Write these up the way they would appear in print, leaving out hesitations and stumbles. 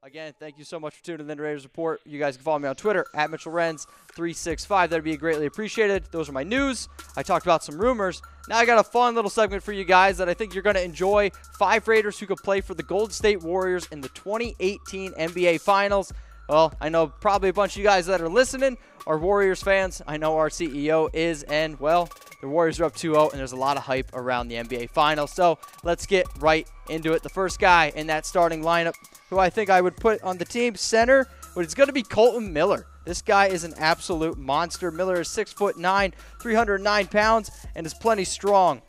Again, thank you so much for tuning in to the Raiders Report. You guys can follow me on Twitter, at Mitchell Renz 365. That'd be greatly appreciated. Those are my news. I talked about some rumors. Now I got a fun little segment for you guys that I think you're going to enjoy. 5 Raiders who could play for the Golden State Warriors in the 2018 NBA Finals. Well, I know probably a bunch of you guys that are listening are Warriors fans. I know our CEO is, and, well, the Warriors are up 2-0, and there's a lot of hype around the NBA Finals. So let's get right into it. The first guy in that starting lineup who I think I would put on the team center, but it's going to be Kolton Miller. This guy is an absolute monster. Miller is 6'9", 309 pounds, and is plenty strong.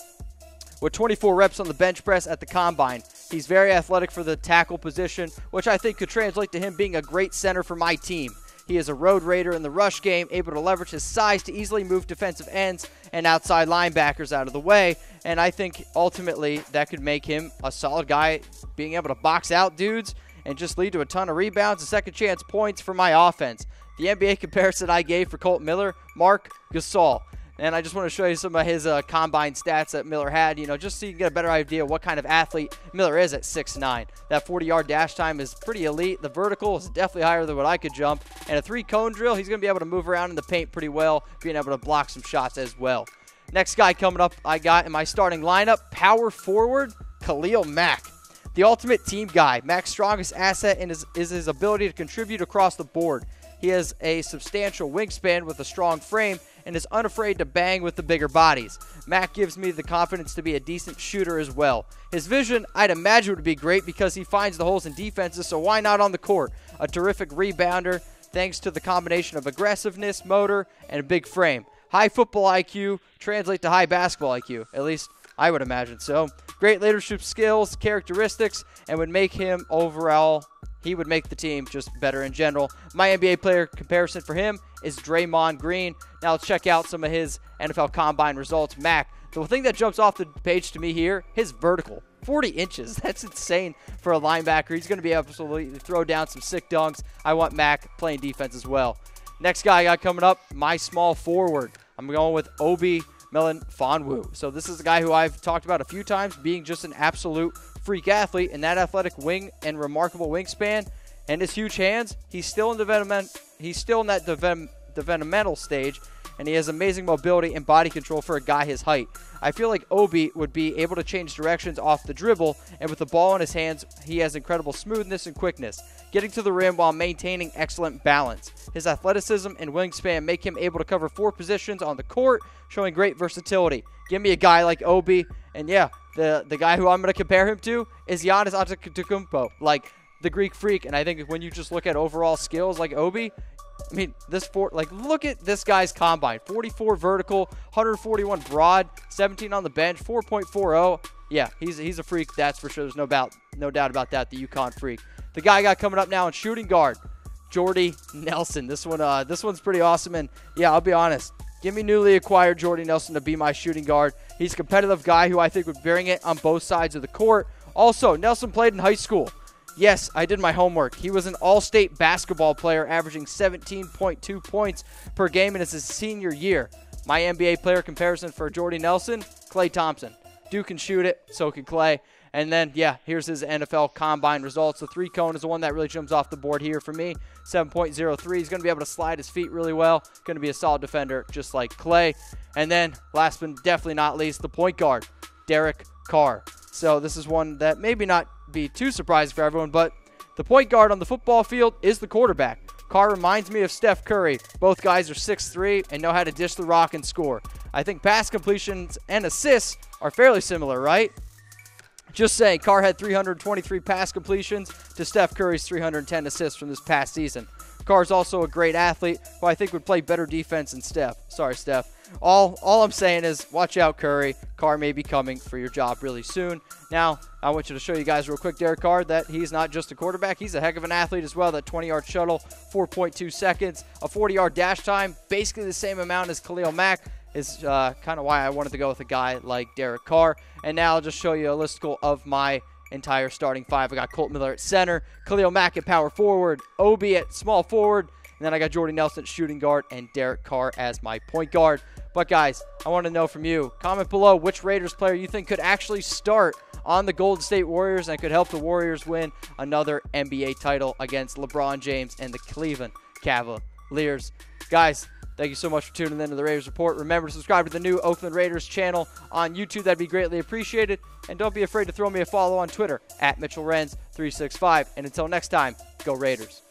With 24 reps on the bench press at the combine, he's very athletic for the tackle position, which I think could translate to him being a great center for my team. He is a road raider in the rush game, able to leverage his size to easily move defensive ends and outside linebackers out of the way. And I think ultimately that could make him a solid guy, being able to box out dudes and just lead to a ton of rebounds and second chance points for my offense. The NBA comparison I gave for Kolton Miller, Marc Gasol. And I just want to show you some of his combine stats that Miller had, just so you can get a better idea of what kind of athlete Miller is at 6'9". That 40-yard dash time is pretty elite. The vertical is definitely higher than what I could jump. And a 3-cone drill, he's going to be able to move around in the paint pretty well, being able to block some shots as well. Next guy coming up I got in my starting lineup, power forward, Khalil Mack. The ultimate team guy. Mack's strongest asset is his ability to contribute across the board. He has a substantial wingspan with a strong frame and is unafraid to bang with the bigger bodies. Mack gives me the confidence to be a decent shooter as well. His vision, I'd imagine, would be great because he finds the holes in defenses, so why not on the court? A terrific rebounder thanks to the combination of aggressiveness, motor, and a big frame. High football IQ translate to high basketball IQ, at least I would imagine so. Great leadership skills, characteristics, and would make him overall, he would make the team just better in general. My NBA player comparison for him is Draymond Green. Now let's check out some of his NFL Combine results. Mack, the thing that jumps off the page to me here, his vertical. 40 inches. That's insane for a linebacker. He's going to be able to throw down some sick dunks. I want Mack playing defense as well. Next guy I got coming up, my small forward. I'm going with Obi Melifonwu. So this is a guy who I've talked about a few times being just an absolute freak athlete, and that athletic wing and remarkable wingspan and his huge hands, he's still in that developmental stage, and he has amazing mobility and body control for a guy his height. I feel like Obi would be able to change directions off the dribble, and with the ball in his hands, he has incredible smoothness and quickness, getting to the rim while maintaining excellent balance. His athleticism and wingspan make him able to cover 4 positions on the court, showing great versatility. Give me a guy like Obi, and yeah, the guy who I'm going to compare him to is Giannis Antetokounmpo, like the Greek freak. And I think when you just look at overall skills like Obi, I mean, look at this guy's combine. 44 vertical, 141 broad, 17 on the bench, 4.40. Yeah, he's a freak, that's for sure. There's no doubt about that, the UConn freak. The guy I got coming up now in shooting guard, Jordy Nelson. This one's pretty awesome, and yeah, I'll be honest. Give me newly acquired Jordy Nelson to be my shooting guard. He's a competitive guy who I think would bring it on both sides of the court. Also, Nelson played in high school. Yes, I did my homework. He was an all-state basketball player, averaging 17.2 points per game in his senior year. My NBA player comparison for Jordy Nelson, Klay Thompson. Duke can shoot it, so can Klay. And then, yeah, here's his NFL Combine results. The 3-cone is the one that really jumps off the board here for me. 7.03. He's going to be able to slide his feet really well. Going to be a solid defender just like Klay. And then, last but definitely not least, the point guard, Derek Carr. So this is one that maybe not be too surprising for everyone, but the point guard on the football field is the quarterback. Carr reminds me of Steph Curry. Both guys are 6'3" and know how to dish the rock and score. I think pass completions and assists are fairly similar, right? Just saying, Carr had 323 pass completions to Steph Curry's 310 assists from this past season. Carr's also a great athlete who I think would play better defense than Steph. Sorry, Steph. All I'm saying is watch out, Curry. Carr may be coming for your job really soon. Now, I want you to show you guys real quick, Derek Carr, that he's not just a quarterback. He's a heck of an athlete as well. That 20-yard shuttle, 4.2 seconds. A 40-yard dash time, basically the same amount as Khalil Mack, is kind of why I wanted to go with a guy like Derek Carr. And now I'll just show you a listicle of my entire starting 5. I got Kolton Miller at center, Khalil Mack at power forward, Obi at small forward, and then I got Jordy Nelson at shooting guard and Derek Carr as my point guard. But guys, I want to know from you. Comment below which Raiders player you think could actually start on the Golden State Warriors and could help the Warriors win another NBA title against LeBron James and the Cleveland Cavaliers. Guys, thank you so much for tuning in to the Raiders Report. Remember to subscribe to the new Oakland Raiders channel on YouTube. That'd be greatly appreciated. And don't be afraid to throw me a follow on Twitter at Mitchell Renz 365. And until next time, go Raiders.